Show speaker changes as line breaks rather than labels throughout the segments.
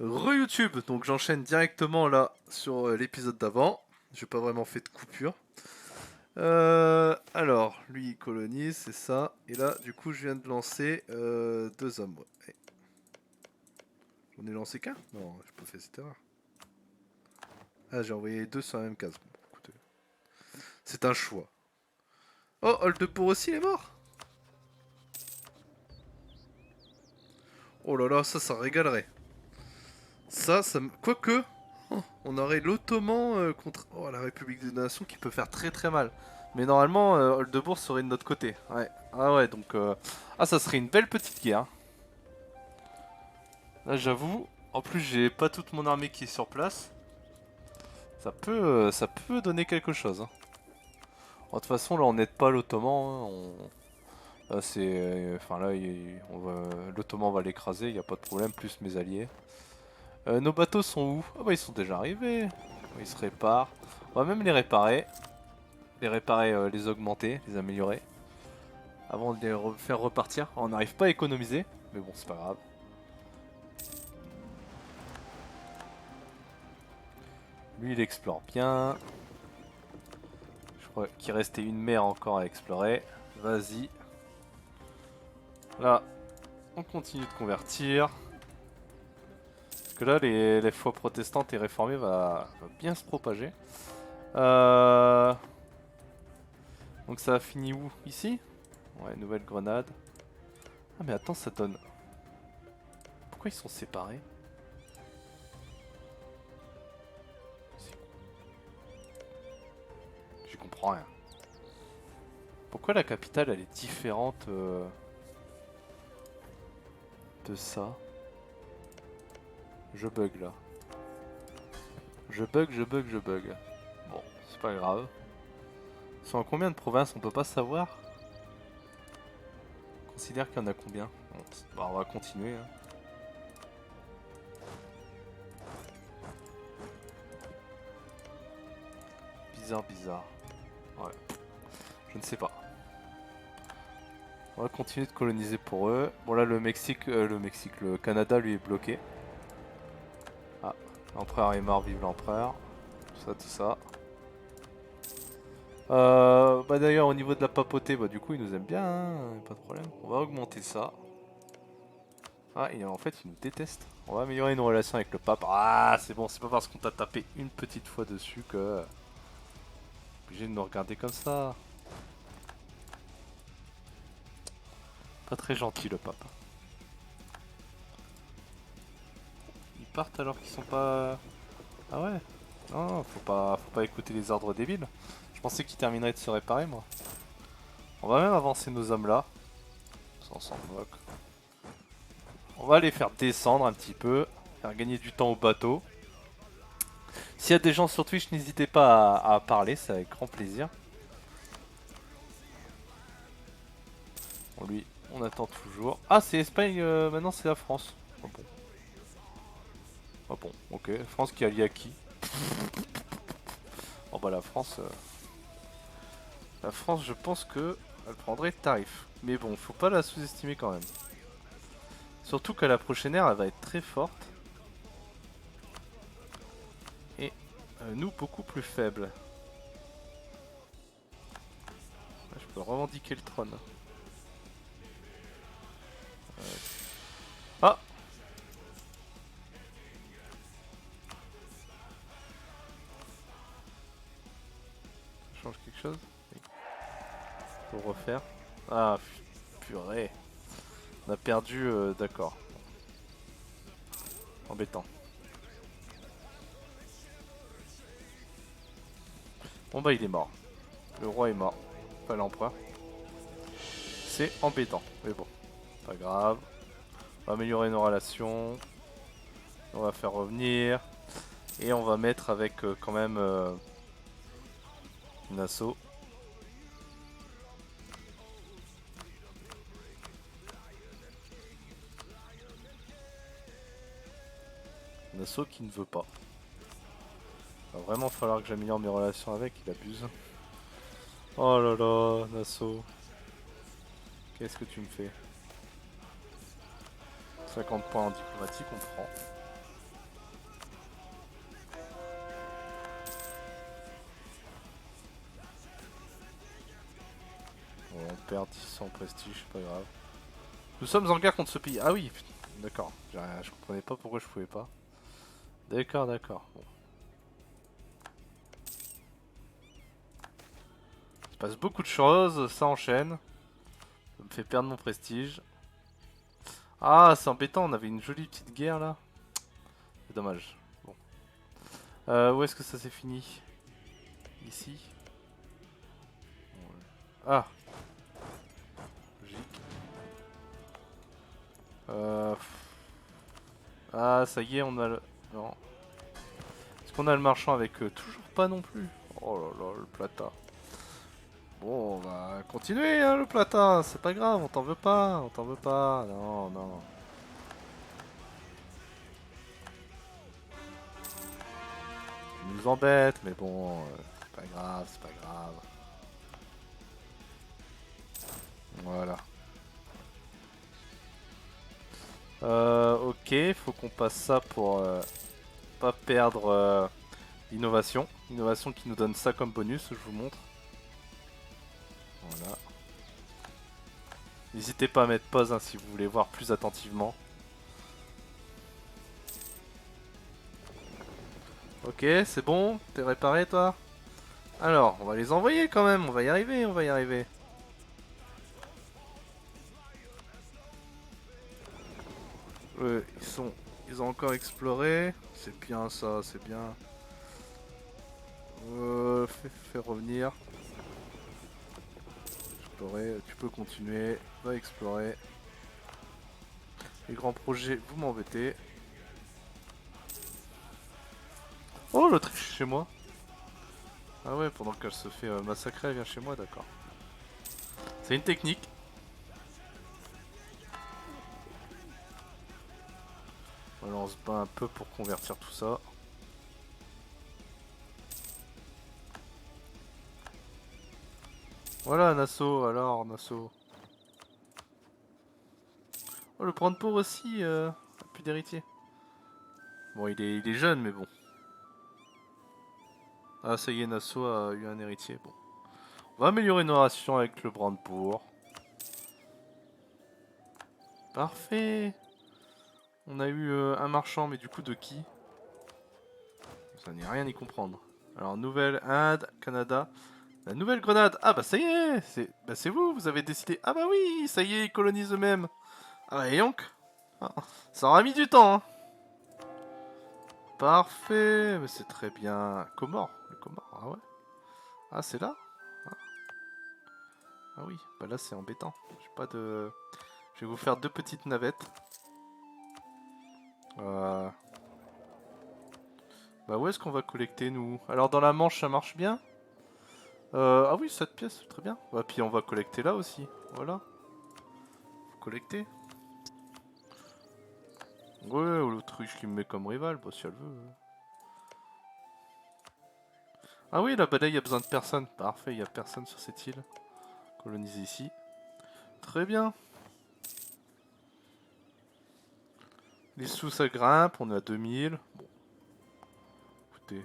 Re-YouTube, donc j'enchaîne directement là sur l'épisode d'avant. J'ai pas vraiment fait de coupure. Alors, lui il colonise, c'est ça. Et là, du coup, je viens de lancer deux hommes. Ouais. J'en ai lancé qu'un. Non, j'ai pas fait cette erreur. Ah, j'ai envoyé deux sur la même case. Bon, écoutez, c'est un choix. Oh, Oldebourg aussi il est mort. Oh là là, ça régalerait. Quoique, on aurait l'Ottoman contre la République des Nations qui peut faire très très mal. Mais normalement, Oldebourg serait de notre côté. Ouais. Ah ouais, donc... Ah, ça serait une belle petite guerre. Là, j'avoue. En plus, j'ai pas toute mon armée qui est sur place. Ça peut donner quelque chose, hein. De toute façon, là, on n'aide pas l'Ottoman, hein. Là, c'est... Enfin, là, l'Ottoman va l'écraser, il n'y a pas de problème, plus mes alliés. Nos bateaux sont où? Ah bah, ils sont déjà arrivés. Ils se réparent. On va même les réparer. Les augmenter, les améliorer. Avant de les faire repartir. On n'arrive pas à économiser, mais bon, c'est pas grave. Lui, il explore bien. Je crois qu'il restait une mer encore à explorer. Vas-y. Là, on continue de convertir. Parce que là, les foi protestantes et réformées va bien se propager. Euh... Donc ça a fini où? Ici? Ouais, nouvelle grenade. Ah mais attends, ça donne... Pourquoi ils sont séparés? J'y comprends rien. Pourquoi la capitale elle est différente de ça? Je bug là. Je bug. Bon, c'est pas grave. Ils sont en combien de provinces? On peut pas savoir. On considère qu'il y en a combien? Bon, bah, on va continuer, hein. Bizarre. Ouais, je ne sais pas. On va continuer de coloniser pour eux. Bon là le Mexique, le Canada lui est bloqué. Ah, l'empereur est mort, vive l'empereur. Tout ça. Bah d'ailleurs au niveau de la papauté, bah du coup il nous aime bien, hein, pas de problème. On va augmenter ça. Ah, en fait il nous déteste. On va améliorer nos relations avec le pape. Ah c'est bon, c'est pas parce qu'on t'a tapé une petite fois dessus que... Obligé de nous regarder comme ça. Pas très gentil le pape. Ils partent alors qu'ils sont pas... Ah ouais. Non, faut pas écouter les ordres débiles. Je pensais qu'ils termineraient de se réparer, moi. On va même avancer nos hommes là. Ça, on s'en moque. On va les faire descendre un petit peu. Faire gagner du temps au bateau. S'il y a des gens sur Twitch, n'hésitez pas à parler, c'est avec grand plaisir. Bon, lui, on attend toujours. Ah, c'est Espagne, maintenant c'est la France. Ah bon. Ah bon, ok. France qui est alliée à qui? Oh bah la France, je pense que elle prendrait tarif. Mais bon, faut pas la sous-estimer quand même. Surtout qu'à la prochaine ère, elle va être très forte. Et nous, beaucoup plus faibles. Je peux revendiquer le trône. Ah, ça change quelque chose? Oui. Faut refaire. Ah, purée. On a perdu, d'accord. Embêtant. Bon bah il est mort. Le roi est mort. Pas l'empereur. C'est embêtant. Mais bon, pas grave. On va améliorer nos relations. On va faire revenir. Et on va mettre avec quand même une assaut. Un assaut qui ne veut pas. Il va vraiment falloir que j'améliore mes relations avec, il abuse. Oh là là, Nassau. Qu'est-ce que tu me fais? 50 points en diplomatique, on prend. on perd 10 en prestige, c'est pas grave. Nous sommes en guerre contre ce pays. Ah oui, d'accord. Je comprenais pas pourquoi je pouvais pas. D'accord, d'accord. Bon. Il se passe beaucoup de choses, ça enchaîne. Ça me fait perdre mon prestige. Ah, c'est embêtant, on avait une jolie petite guerre là. C'est dommage. Bon. Où est-ce que ça s'est fini? Ici. Ah. Logique. Ah, ça y est, on a le... Non. Est-ce qu'on a le marchand avec eux? Toujours pas non plus. Oh là là, le plata. Bon, on va continuer, hein, le plata. C'est pas grave, on t'en veut pas. On t'en veut pas. Non, non. Tu nous embêtes, mais bon, c'est pas grave, c'est pas grave. Voilà. Ok, faut qu'on passe ça pour pas perdre l'innovation. Innovation qui nous donne ça comme bonus, je vous montre. Voilà. N'hésitez pas à mettre pause hein, si vous voulez voir plus attentivement. Ok, c'est bon, t'es réparé toi? Alors, on va les envoyer quand même, on va y arriver, on va y arriver. Ils ont encore exploré. C'est bien ça, c'est bien. Fais revenir. Explorer, tu peux continuer. Va explorer. Les grands projets, vous m'embêtez. Oh, l'Autriche chez moi. Ah ouais, pendant qu'elle se fait massacrer, elle vient chez moi, d'accord. C'est une technique. Voilà, on se bat un peu pour convertir tout ça. Voilà, Nassau, alors, Nassau. Oh, le Brandebourg aussi, plus d'héritier. Bon, il est jeune, mais bon. Ah, ça y est, Nassau a eu un héritier, bon. On va améliorer nos rations avec le Brandebourg. Parfait. On a eu un marchand, mais du coup de qui? Ça n'est rien y comprendre. Alors, Nouvelle-Inde, Canada. La Nouvelle-Grenade. Ah bah ça y est, c'est vous, vous avez décidé. Ah bah oui, ça y est, ils colonisent eux-mêmes. Ah bah et donc ah, ça aura mis du temps, hein. Parfait, mais c'est très bien. Comores, le Comores, ah ouais. Ah c'est là ah. Ah oui, bah là c'est embêtant. J'ai pas de... Je vais vous faire deux petites navettes. Bah où est-ce qu'on va collecter nous? Alors dans la Manche ça marche bien. Ah oui, cette pièce, très bien. Bah puis on va collecter là aussi, voilà. Faut collecter. Ouais, ou l'autruche qui me met comme rival, bah si elle veut. Ah oui, là-bas il y a besoin de personne. Parfait, il y a personne sur cette île. Colonisé ici. Très bien. Les sous ça grimpe, on est à 2000. Bon. Écoutez.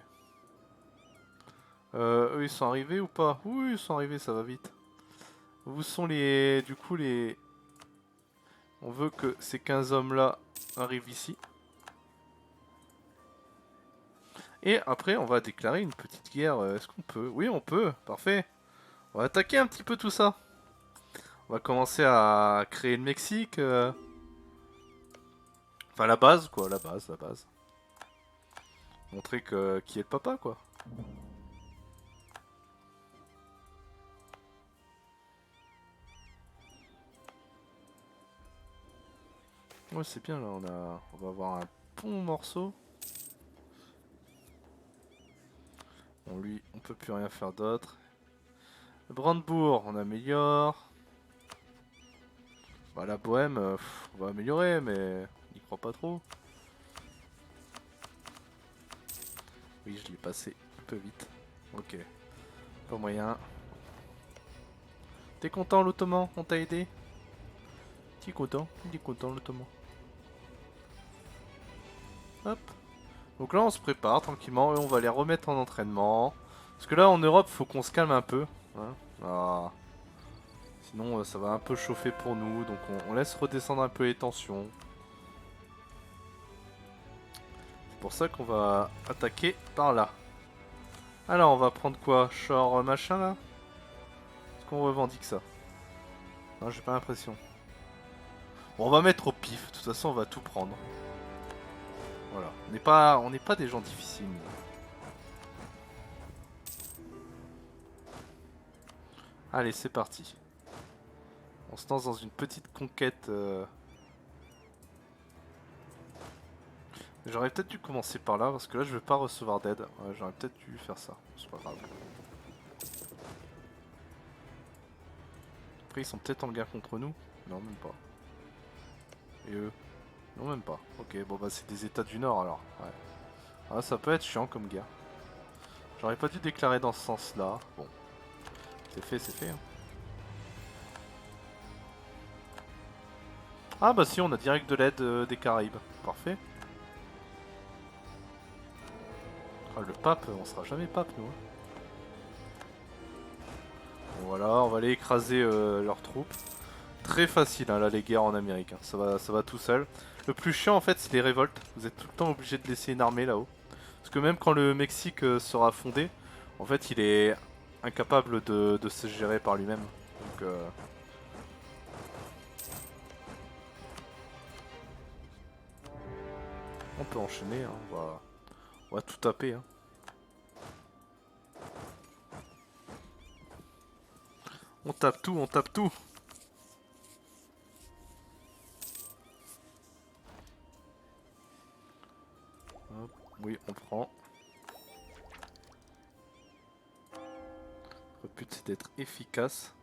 Eux ils sont arrivés ou pas? Oui, ils sont arrivés, ça va vite. Où sont les... Du coup les... On veut que ces 15 hommes là arrivent ici. Et après on va déclarer une petite guerre. Est-ce qu'on peut? Oui on peut, parfait. On va attaquer un petit peu tout ça. On va commencer à créer le Mexique. Enfin la base quoi, la base. Montrer que qui est le papa quoi. Ouais c'est bien là, on va avoir un bon morceau. Bon lui, on peut plus rien faire d'autre. Brandebourg, on améliore. Bah la Bohème, on va améliorer mais on n'y croit pas trop. Oui je l'ai passé un peu vite. Ok, pas moyen. T'es content l'Ottoman? On t'a aidé? T'es content? Il est content l'Ottoman. Hop. Donc là on se prépare tranquillement et on va les remettre en entraînement. Parce que là en Europe faut qu'on se calme un peu. Hein, ah. Sinon ça va un peu chauffer pour nous, donc on laisse redescendre un peu les tensions. C'est pour ça qu'on va attaquer par là. Alors on va prendre quoi? Genre machin là? Est-ce qu'on revendique ça? Non, j'ai pas l'impression. Bon, on va mettre au pif, de toute façon on va tout prendre. Voilà, on n'est pas des gens difficiles. Allez, c'est parti. On se lance dans une petite conquête. J'aurais peut-être dû commencer par là, parce que là je vais pas recevoir d'aide. Ouais, j'aurais peut-être dû faire ça, c'est pas grave. Après ils sont peut-être en guerre contre nous? Non, même pas. Et eux? Non, même pas. Ok, bon bah c'est des états du nord alors. Ouais. Ah, ça peut être chiant comme guerre. J'aurais pas dû déclarer dans ce sens-là. Bon, c'est fait, c'est fait. Hein. Ah bah si, on a direct de l'aide des Caraïbes. Parfait. Ah, le pape, on sera jamais pape nous. Hein. Bon, voilà, on va aller écraser leurs troupes. Très facile hein, là les guerres en Amérique. Hein. Ça va tout seul. Le plus chiant en fait c'est les révoltes. Vous êtes tout le temps obligé de laisser une armée là-haut. Parce que même quand le Mexique sera fondé, en fait il est incapable de se gérer par lui-même. Donc on peut enchaîner, hein. On va tout taper. Hein. On tape tout, on tape tout. Hop, oui, on prend. Le but c'est d'être efficace.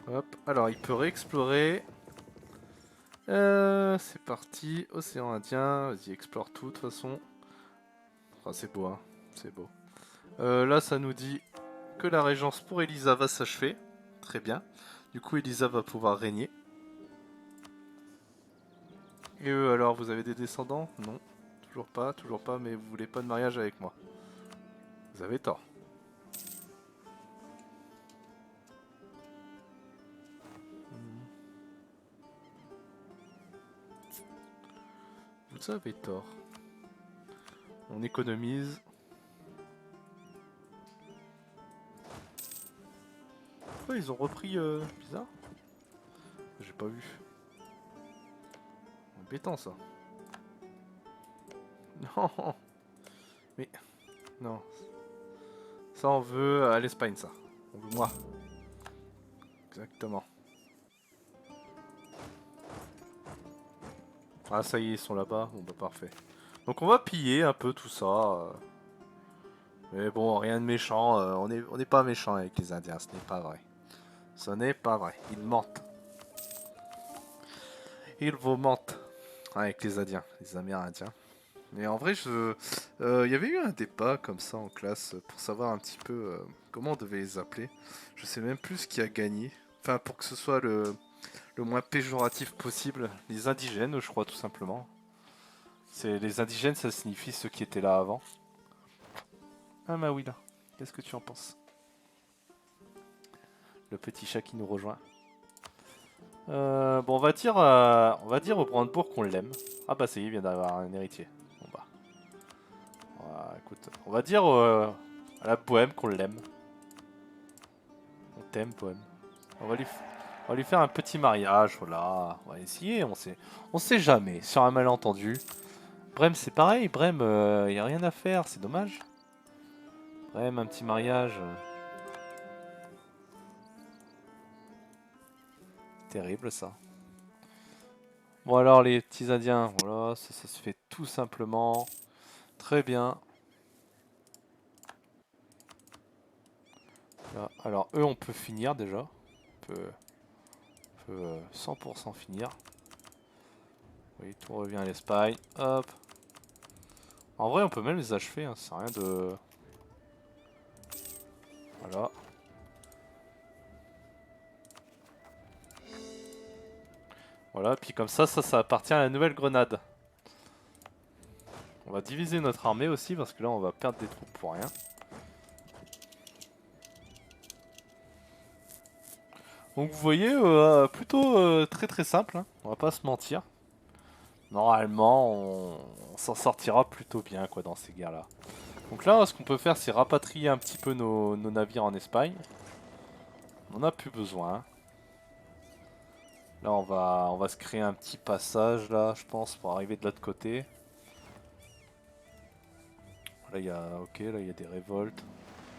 Hop, alors il peut réexplorer. C'est parti, océan Indien, vas-y explore tout de toute façon. Enfin c'est beau hein, c'est beau. Là ça nous dit que la régence pour Elisa va s'achever. Très bien. Du coup Elisa va pouvoir régner. Et eux alors vous avez des descendants? Non. Toujours pas, mais vous voulez pas de mariage avec moi. Vous avez tort. Vous avez tort. On économise. Pourquoi ils ont repris bizarre? J'ai pas vu. Embêtant ça. Non. Mais non. Ça on veut à l'Espagne ça. On veut moi. Exactement. Ah ça y est, ils sont là-bas. Bon bah parfait. Donc on va piller un peu tout ça. Mais bon, rien de méchant. On n'est pas méchant avec les Indiens, ce n'est pas vrai. Ce n'est pas vrai. Ils mentent. Ils vous mentent. Avec les Indiens, les Amérindiens. Mais en vrai, il y avait eu un débat comme ça en classe pour savoir un petit peu comment on devait les appeler. Je sais même plus qui a gagné. Enfin, pour que ce soit le moins péjoratif possible. Les indigènes, je crois, tout simplement. Les indigènes, ça signifie ceux qui étaient là avant. Ah, bah oui, là. Qu'est-ce que tu en penses? Le petit chat qui nous rejoint. Bon, on va dire au Brandebourg qu'on l'aime. Ah bah ça y est, il vient d'avoir un héritier. Bon bah, écoute, on va dire à la Bohème qu'on l'aime. On t'aime, Bohème. On va lui, on va lui faire un petit mariage, voilà. On va essayer, on sait jamais. Sur un malentendu. Brême, c'est pareil. Brême, y a rien à faire, c'est dommage. Brême, un petit mariage. Terrible ça. Bon alors les petits indiens, voilà, ça se fait tout simplement. Très bien. Là, alors eux on peut finir déjà. On peut 100% finir. Oui, tout revient à l'Espagne. Hop. En vrai on peut même les achever, hein, c'est rien de... Voilà. Voilà, puis comme ça appartient à la nouvelle grenade. On va diviser notre armée aussi parce que là on va perdre des troupes pour rien. Donc vous voyez, plutôt très très simple, hein. On va pas se mentir. Normalement on s'en sortira plutôt bien quoi dans ces guerres là. Donc là ce qu'on peut faire c'est rapatrier un petit peu nos navires en Espagne. On en a plus besoin. Là on va se créer un petit passage là je pense pour arriver de l'autre côté. Là il y a, ok, là il y a des révoltes.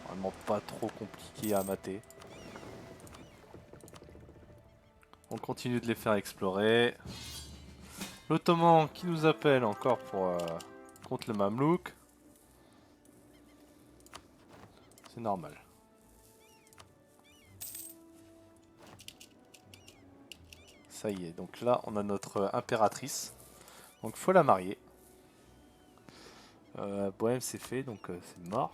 Vraiment pas trop compliqué à mater. On continue de les faire explorer. L'Ottoman qui nous appelle encore pour contre le Mamelouk. C'est normal. Ça y est, donc là on a notre impératrice. Donc faut la marier. Bohème c'est fait, donc c'est mort.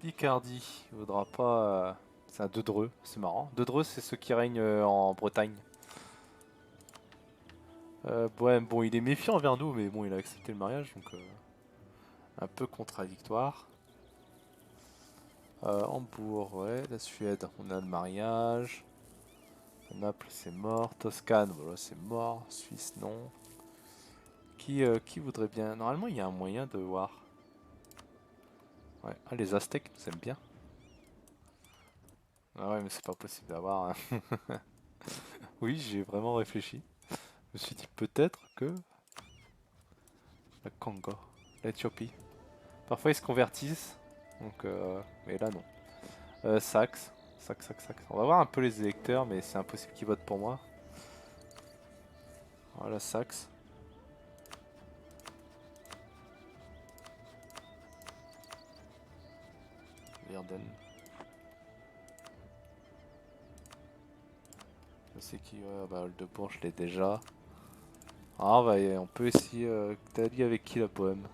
Picardie, il vaudra pas... c'est un De Dreux, c'est marrant. De Dreux c'est ceux qui règnent en Bretagne. Bohème, bon il est méfiant envers nous, mais bon il a accepté le mariage, donc un peu contradictoire. Hambourg, ouais, la Suède, on a le mariage. Naples c'est mort, Toscane, voilà c'est mort, Suisse non. Qui voudrait bien... Normalement il y a un moyen de voir. Ouais, ah, les Aztèques nous aiment bien. Ah ouais mais c'est pas possible d'avoir. Hein. Oui j'ai vraiment réfléchi. Je me suis dit peut-être que... La Congo, l'Éthiopie. Parfois ils se convertissent, donc mais là non. Saxe, Saxe. On va voir un peu les électeurs mais c'est impossible qu'ils votent pour moi. Voilà Saxe. Verden. Je sais qui, bah Oldebourg je l'ai déjà. Ah bah on peut essayer, t'as allié avec qui la Bohème?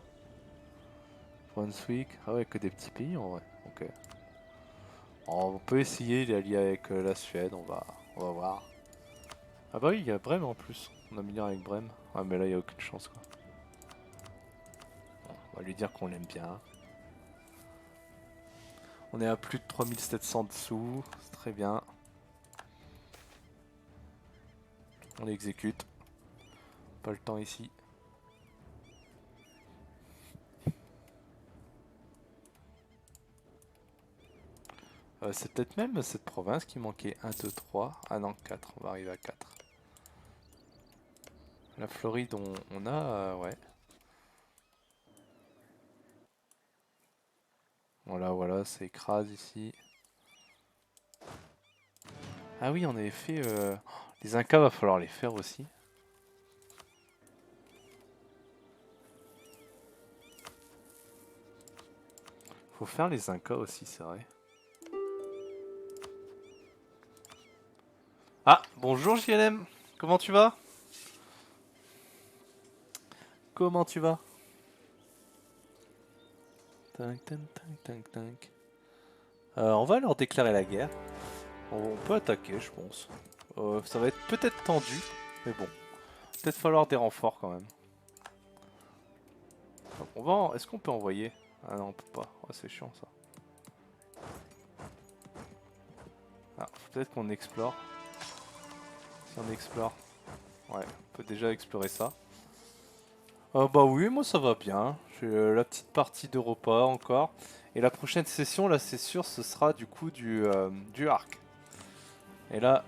Brunswick, ah ouais que des petits pays en vrai, ok. On peut essayer d'allier avec la Suède, on va voir. Ah bah oui il y a Brême en plus, on a mis avec Brême. Ah mais là il n'y a aucune chance quoi. Bon, on va lui dire qu'on l'aime bien. On est à plus de 3700 dessous, c'est très bien. On exécute. Pas le temps ici. C'est peut-être même cette province qui manquait 1, 2, 3. Ah non, 4, on va arriver à 4. La Floride, on a, ouais. Voilà, ça écrase ici. Ah oui, on avait fait... les Incas, va falloir les faire aussi. Faut faire les Incas aussi, c'est vrai. Ah, bonjour JLM, comment tu vas? Comment tu vas? On va leur déclarer la guerre. On peut attaquer, je pense. Ça va être peut-être tendu, mais bon. Peut-être falloir des renforts quand même. Est-ce qu'on peut envoyer? Ah non, on peut pas. Oh, c'est chiant ça. Ah, faut peut-être qu'on explore. Si on explore. Ouais, on peut déjà explorer ça. Bah oui, moi ça va bien. J'ai la petite partie d'Europa encore. Et la prochaine session, là c'est sûr, ce sera du coup du arc. Et là,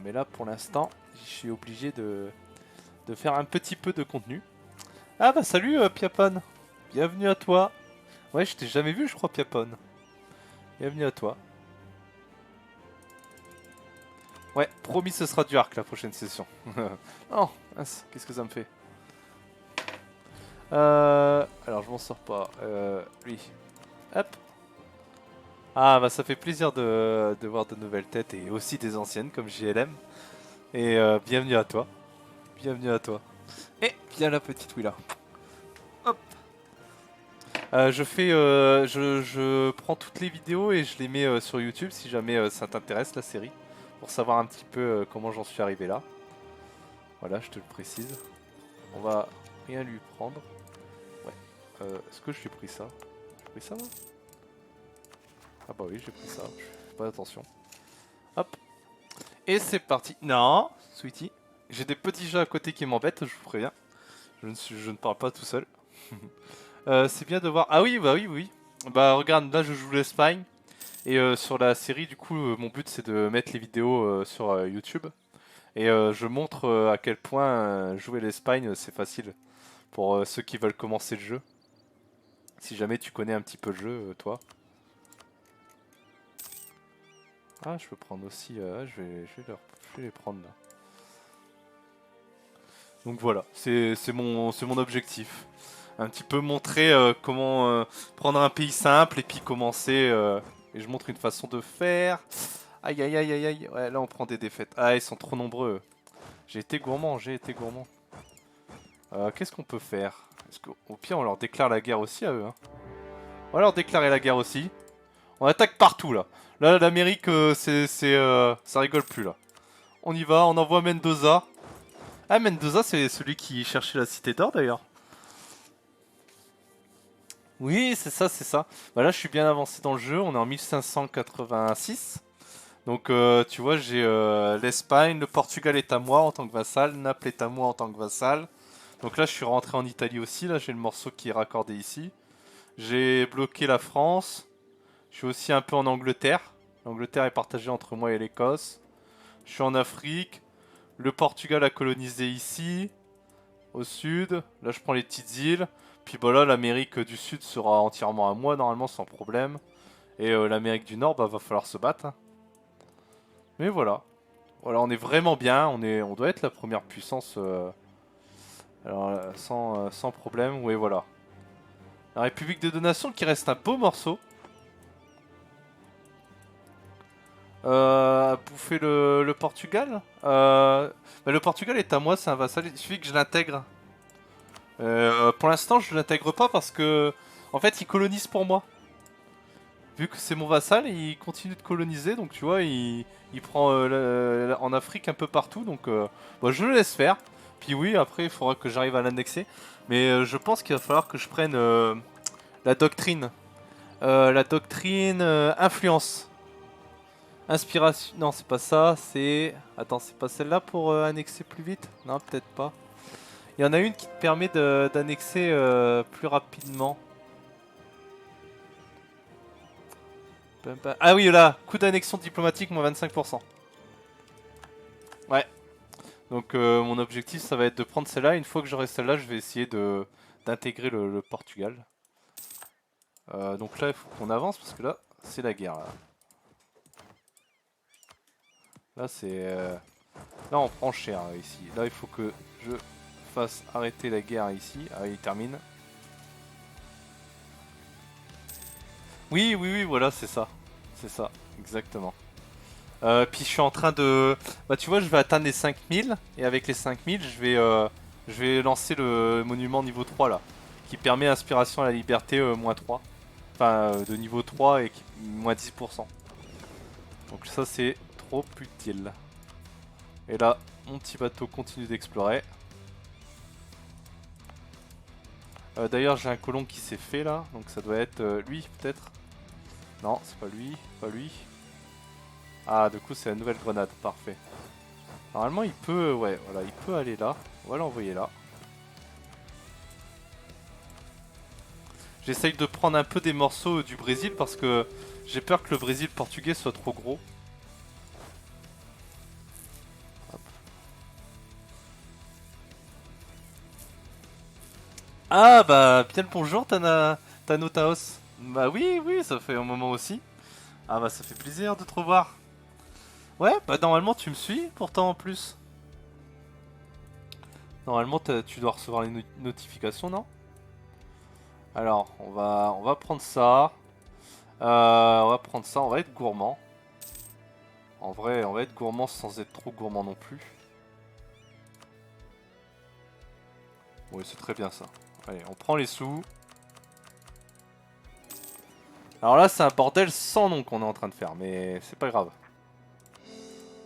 mais là pour l'instant, je suis obligé de faire un petit peu de contenu. Ah bah salut Piapon. Bienvenue à toi. Ouais, je t'ai jamais vu je crois Piapon. Bienvenue à toi. Ouais, promis ce sera du arc la prochaine session. Oh, qu'est-ce que ça me fait? Alors je m'en sors pas. Lui. Hop. Ah bah ça fait plaisir de voir de nouvelles têtes et aussi des anciennes comme JLM. Et bienvenue à toi. Bienvenue à toi. Et viens la petite Willa. Hop. Je prends toutes les vidéos et je les mets sur YouTube si jamais ça t'intéresse la série. pour savoir un petit peu comment j'en suis arrivé là. Voilà, je te le précise. On va rien lui prendre. Ouais. Est-ce que j'ai pris ça? J'ai pris ça moi? Ah bah oui, j'ai pris ça. Je fais pas attention. Hop. Et c'est parti. Non, Sweetie. J'ai des petits jeux à côté qui m'embêtent, je vous préviens. Je ne parle pas tout seul. C'est bien de voir. Ah oui, bah oui, oui. Bah regarde, là je joue l'Espagne. Et sur la série, du coup, mon but c'est de mettre les vidéos sur YouTube. Et je montre à quel point jouer l'Espagne c'est facile pour ceux qui veulent commencer le jeu. Si jamais tu connais un petit peu le jeu, toi. Ah, je peux prendre aussi. Je vais les prendre là. Donc voilà, c'est mon objectif. Un petit peu montrer comment prendre un pays simple et puis commencer. Et je montre une façon de faire. Aïe aïe aïe aïe aïe. Ouais, là on prend des défaites. Ah, ils sont trop nombreux. J'ai été gourmand, j'ai été gourmand. Qu'est-ce qu'on peut faire? Est-ce qu'au pire on leur déclare la guerre aussi à eux, hein? On va leur déclarer la guerre aussi. On attaque partout là. Là l'Amérique ça rigole plus là. On y va, on envoie Mendoza. Ah, Mendoza c'est celui qui cherchait la cité d'or d'ailleurs. Oui, c'est ça, c'est ça. Bah là je suis bien avancé dans le jeu, on est en 1586. Donc tu vois, j'ai l'Espagne, le Portugal est à moi en tant que vassal, Naples est à moi en tant que vassal. Donc là je suis rentré en Italie aussi, là j'ai le morceau qui est raccordé ici. J'ai bloqué la France. Je suis aussi un peu en Angleterre. L'Angleterre est partagée entre moi et l'Écosse. Je suis en Afrique. Le Portugal a colonisé ici, au sud. Là, je prends les petites îles. Puis bah là, l'Amérique du Sud sera entièrement à moi, normalement, sans problème. Et l'Amérique du Nord, bah va falloir se battre, hein. Mais voilà. Voilà, on est vraiment bien. On doit être la première puissance alors, sans problème. Oui, voilà. La République des Donations qui reste un beau morceau. À bouffer le Portugal. Bah, le Portugal est à moi, c'est un vassal. Il suffit que je l'intègre. Pour l'instant, je l'intègre pas parce que, en fait, il colonise pour moi. Vu que c'est mon vassal, il continue de coloniser, donc tu vois, il prend en Afrique un peu partout, donc bah, je le laisse faire. Puis oui, après, il faudra que j'arrive à l'annexer. Mais je pense qu'il va falloir que je prenne la doctrine. La doctrine influence. Inspiration. Non, c'est pas ça, c'est... Attends, c'est pas celle-là pour annexer plus vite? Non, peut-être pas. Il y en a une qui te permet d'annexer plus rapidement. Ah oui, là, coût d'annexion diplomatique, moins 25%. Ouais. Donc mon objectif, ça va être de prendre celle-là. Une fois que j'aurai celle-là, je vais essayer d'intégrer le Portugal. Donc là, il faut qu'on avance parce que là, c'est la guerre. Là, c'est... Là, on prend cher ici. Là, il faut que je fasse arrêter la guerre ici. Ah, il termine. Oui, oui, oui, voilà, c'est ça. C'est ça, exactement. Puis je suis en train de... Bah tu vois, je vais atteindre les 5000. Et avec les 5000, je vais lancer le monument niveau 3 là. Qui permet inspiration à la liberté moins 3. Enfin, de niveau 3 et moins 10%. Donc ça, c'est trop utile. Et là, mon petit bateau continue d'explorer. D'ailleurs, j'ai un colon qui s'est fait là. Donc ça doit être lui, peut-être. Non, c'est pas lui, pas lui. Ah, du coup, c'est la nouvelle grenade, parfait. Normalement, il peut, ouais, voilà, il peut aller là. On va l'envoyer là. J'essaye de prendre un peu des morceaux du Brésil parce que j'ai peur que le Brésil portugais soit trop gros. Hop. Ah bah, bien le bonjour, Tanotaos. Bah oui, oui, ça fait un moment aussi. Ah bah, ça fait plaisir de te revoir. Ouais, bah normalement, tu me suis, pourtant en plus. Normalement, tu dois recevoir les notifications, non? Alors, on va prendre ça. On va prendre ça, on va être gourmand. En vrai, on va être gourmand sans être trop gourmand non plus. Oui, c'est très bien ça. Allez, on prend les sous. Alors là, c'est un bordel sans nom qu'on est en train de faire, mais c'est pas grave.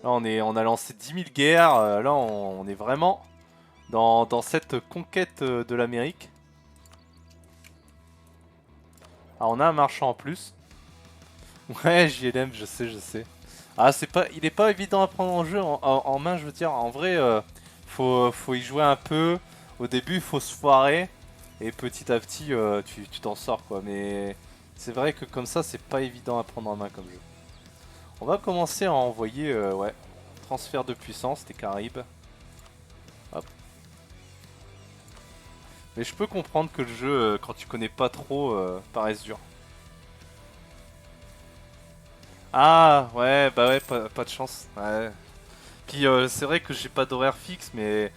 Là, on a lancé 10 000 guerres. Là, on est vraiment dans cette conquête de l'Amérique. Ah, on a un marchand en plus. Ouais, JLM, je sais, je sais. Ah, il est pas évident à prendre en jeu, en main, je veux dire. En vrai, faut y jouer un peu. Au début, il faut se foirer. Et petit à petit, tu t'en sors, quoi. Mais c'est vrai que comme ça, c'est pas évident à prendre en main comme jeu. On va commencer à envoyer, ouais, transfert de puissance des Caraïbes. Hop. Mais je peux comprendre que le jeu, quand tu connais pas trop, paraisse dur. Ah, ouais, bah ouais, pas de chance. Ouais. Puis c'est vrai que j'ai pas d'horaire fixe, mais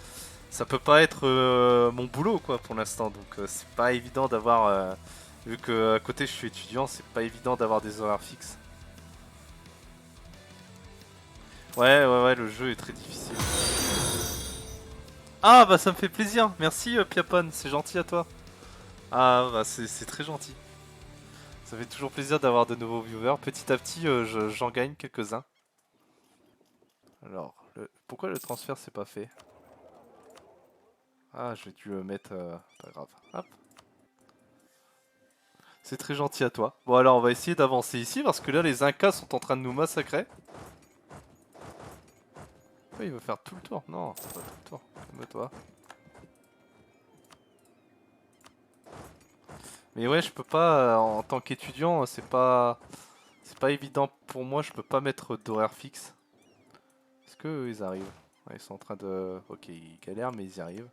ça peut pas être mon boulot, quoi, pour l'instant. Donc c'est pas évident d'avoir, vu que à côté je suis étudiant, c'est pas évident d'avoir des horaires fixes. Ouais, ouais, ouais, le jeu est très difficile. Ah, bah ça me fait plaisir. Merci Piapon, c'est gentil à toi. Ah, bah c'est très gentil. Ça fait toujours plaisir d'avoir de nouveaux viewers. Petit à petit, j'en gagne quelques-uns. Alors, pourquoi le transfert c'est pas fait? Ah, j'ai dû mettre... pas grave. Hop. C'est très gentil à toi. Bon alors on va essayer d'avancer ici parce que là les Incas sont en train de nous massacrer. Ouais, il veut faire tout le tour. Non, c'est pas tout le tour. Calme-toi. Mais ouais, je peux pas, en tant qu'étudiant, c'est pas évident pour moi, je peux pas mettre d'horaire fixe. Est-ce que ils arrivent? Ouais, ils sont en train de... Ok, ils galèrent mais ils y arrivent.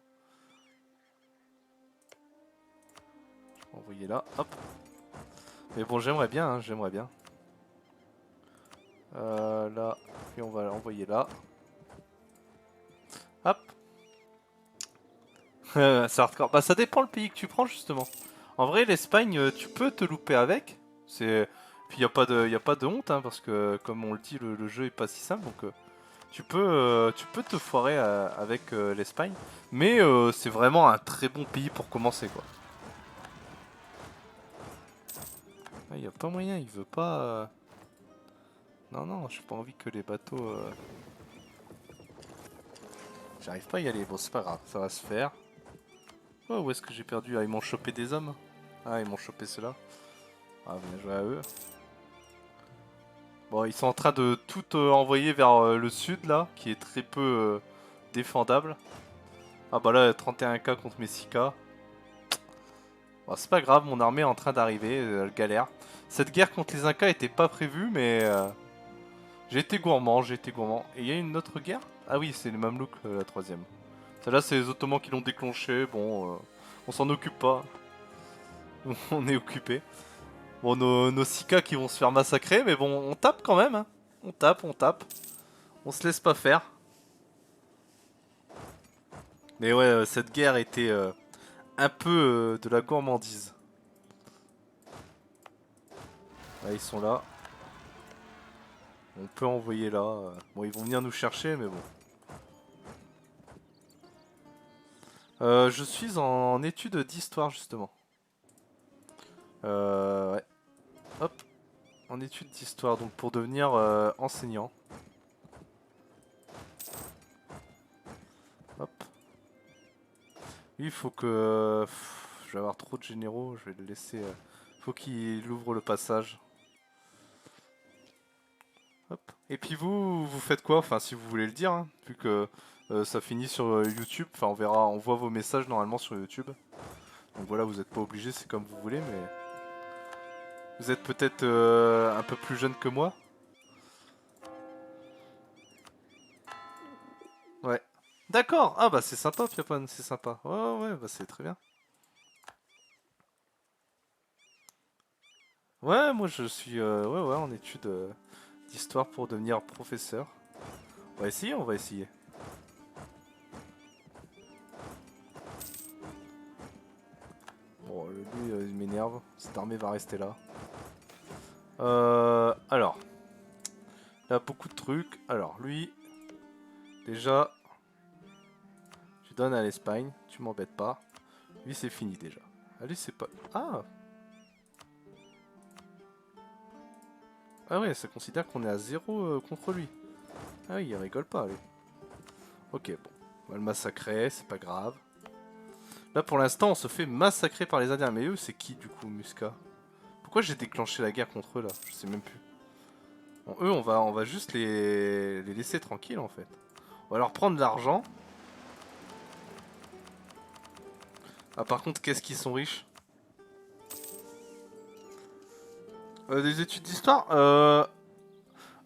Je vais envoyer là, hop. Mais bon, j'aimerais bien, hein, j'aimerais bien. Là, puis on va l'envoyer là. Hop. C'est hardcore. Bah ça dépend le pays que tu prends justement. En vrai, l'Espagne, tu peux te louper avec. C'est Puis y a pas de honte hein, parce que comme on le dit, le jeu est pas si simple donc tu peux te foirer avec l'Espagne. Mais c'est vraiment un très bon pays pour commencer quoi. Ah, y a pas moyen, il veut pas. Non non, j'ai pas envie que les bateaux. J'arrive pas à y aller. Bon c'est pas grave, ça va se faire. Oh, où est-ce que j'ai perdu? Ah ils m'ont chopé des hommes. Ah ils m'ont chopé ceux-là. Ah bien joué à eux. Bon, ils sont en train de tout envoyer vers le sud, là, qui est très peu défendable. Ah bah là, 31K contre mes 6K. Bon, c'est pas grave, mon armée est en train d'arriver, elle galère. Cette guerre contre les Incas était pas prévue, mais j'ai été gourmand, j'ai été gourmand. Et il y a une autre guerre? Ah oui, c'est les Mamelouks, la troisième. Celle-là, c'est les Ottomans qui l'ont déclenché, bon, on s'en occupe pas. On est occupé. Bon, nos 6K qui vont se faire massacrer, mais bon, on tape quand même, hein. On tape, on tape. On se laisse pas faire. Mais ouais, cette guerre était un peu de la gourmandise. Là, ils sont là. On peut envoyer là. Bon, ils vont venir nous chercher, mais bon. Je suis en étude d'histoire, justement. Ouais. Hop. En étude d'histoire, donc pour devenir enseignant. Hop. Il faut que... je vais avoir trop de généraux, je vais le laisser... faut qu'il ouvre le passage. Hop. Et puis vous faites quoi? Enfin, si vous voulez le dire, hein, vu que ça finit sur YouTube. Enfin, on verra, on voit vos messages normalement sur YouTube. Donc voilà, vous n'êtes pas obligé, c'est comme vous voulez, mais vous êtes peut-être un peu plus jeune que moi. Ouais. D'accord. Ah bah c'est sympa, Piapon, c'est sympa. Ouais, ouais, ouais, bah c'est très bien. Ouais, moi je suis ouais, ouais, en études d'histoire pour devenir professeur. On va essayer, on va essayer. Bon, lui, il m'énerve. Cette armée va rester là. Alors, il y a beaucoup de trucs. Alors, lui, déjà, tu donnes à l'Espagne. Tu m'embêtes pas. Lui, c'est fini déjà. Ah, lui, c'est pas... Ah! Ah ouais, ça considère qu'on est à 0 contre lui. Ah oui, il rigole pas, lui. Ok, bon. On va le massacrer, c'est pas grave. Là, pour l'instant, on se fait massacrer par les Indiens. Mais eux, c'est qui, du coup, Musca? Pourquoi j'ai déclenché la guerre contre eux, là? Je sais même plus. Bon, eux, on va juste les laisser tranquilles, en fait. On va leur prendre de l'argent. Ah, par contre, qu'est-ce qu'ils sont riches? Des études d'histoire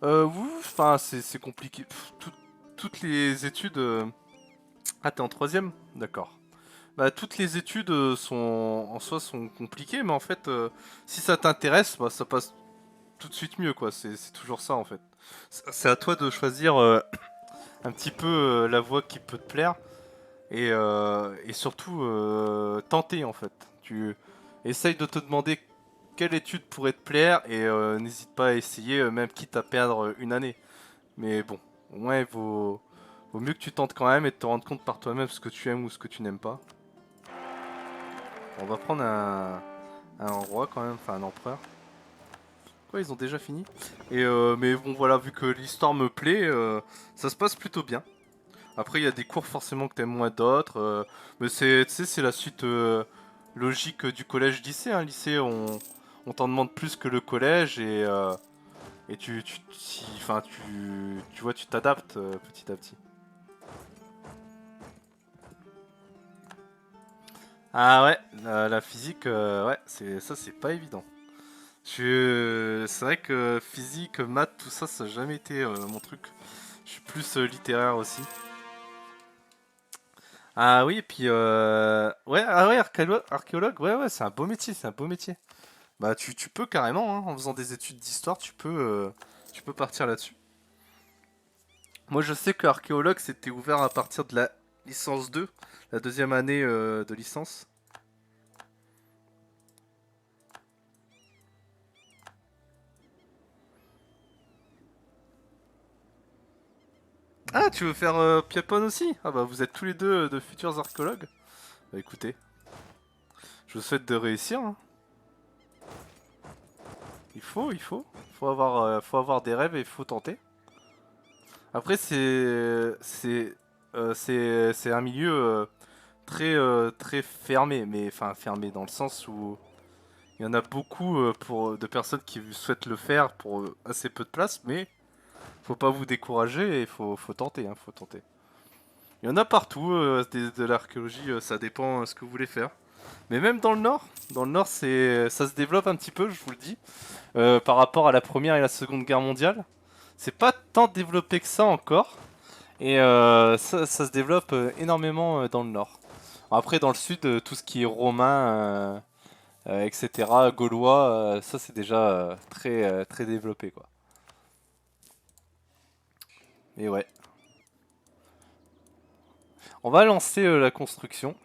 oui, enfin, c'est compliqué. Toutes les études... Ah, t'es en troisième? D'accord. Bah, toutes les études en soi sont compliquées, mais en fait, si ça t'intéresse, bah, ça passe tout de suite mieux, quoi. C'est toujours ça, en fait. C'est à toi de choisir un petit peu la voie qui peut te plaire et surtout tenter, en fait. Tu essayes de te demander quelle étude pourrait te plaire et n'hésite pas à essayer, même quitte à perdre une année. Mais bon, au moins, vaut mieux que tu tentes quand même et de te rendre compte par toi-même ce que tu aimes ou ce que tu n'aimes pas. On va prendre un roi quand même, enfin un empereur. Quoi, ils ont déjà fini. Mais bon, voilà, vu que l'histoire me plaît, ça se passe plutôt bien. Après, il y a des cours forcément que t'aimes moins d'autres. Mais tu sais, c'est la suite logique du collège-lycée. Hein. Lycée, on t'en demande plus que le collège et enfin, tu vois, tu t'adaptes petit à petit. Ah ouais, la physique, ouais, ça c'est pas évident. C'est vrai que physique, maths, tout ça, ça n'a jamais été mon truc. Je suis plus littéraire aussi. Ah oui, et puis ouais, ah ouais, archéologue, ouais, ouais, c'est un beau métier, c'est un beau métier. Bah tu peux carrément, hein, en faisant des études d'histoire, tu peux partir là-dessus. Moi, je sais que archéologue, c'était ouvert à partir de la licence 2, la deuxième année de licence. Ah, tu veux faire Piapone aussi? Ah bah vous êtes tous les deux de futurs archéologues. Bah écoutez, je vous souhaite de réussir. Hein. Faut avoir des rêves et il faut tenter. Après c'est un milieu très fermé, mais enfin fermé dans le sens où il y en a beaucoup de personnes qui souhaitent le faire pour assez peu de place, mais faut pas vous décourager et faut tenter, hein, faut tenter. Il y en a partout de l'archéologie, ça dépend ce que vous voulez faire. Mais même dans le nord ça se développe un petit peu, je vous le dis, par rapport à la première et la seconde guerre mondiale. C'est pas tant développé que ça encore, et ça se développe énormément dans le nord. Après dans le sud, tout ce qui est romain, etc., gaulois, ça c'est déjà très développé quoi. Et ouais. On va lancer la construction.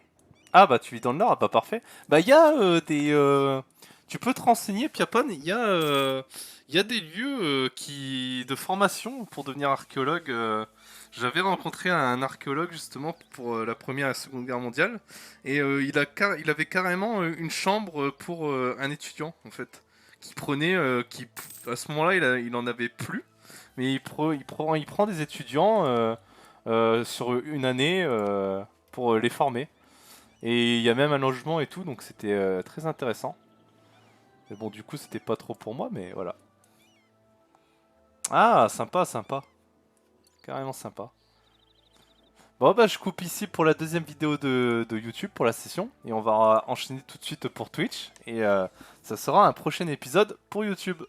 Ah bah tu vis dans le nord, ah bah parfait. Bah il y a tu peux te renseigner, Piapon, il y a des lieux de formation pour devenir archéologue. J'avais rencontré un archéologue justement pour la première et la seconde guerre mondiale. Et il avait carrément une chambre pour un étudiant en fait. Qui prenait, à ce moment-là il en avait plus. Mais il prend des étudiants sur une année pour les former. Et il y a même un logement et tout, donc c'était très intéressant. Mais bon, du coup, c'était pas trop pour moi, mais voilà. Ah, sympa, sympa. Carrément sympa. Bon, bah, je coupe ici pour la deuxième vidéo de YouTube, pour la session. Et on va enchaîner tout de suite pour Twitch. Et ça sera un prochain épisode pour YouTube.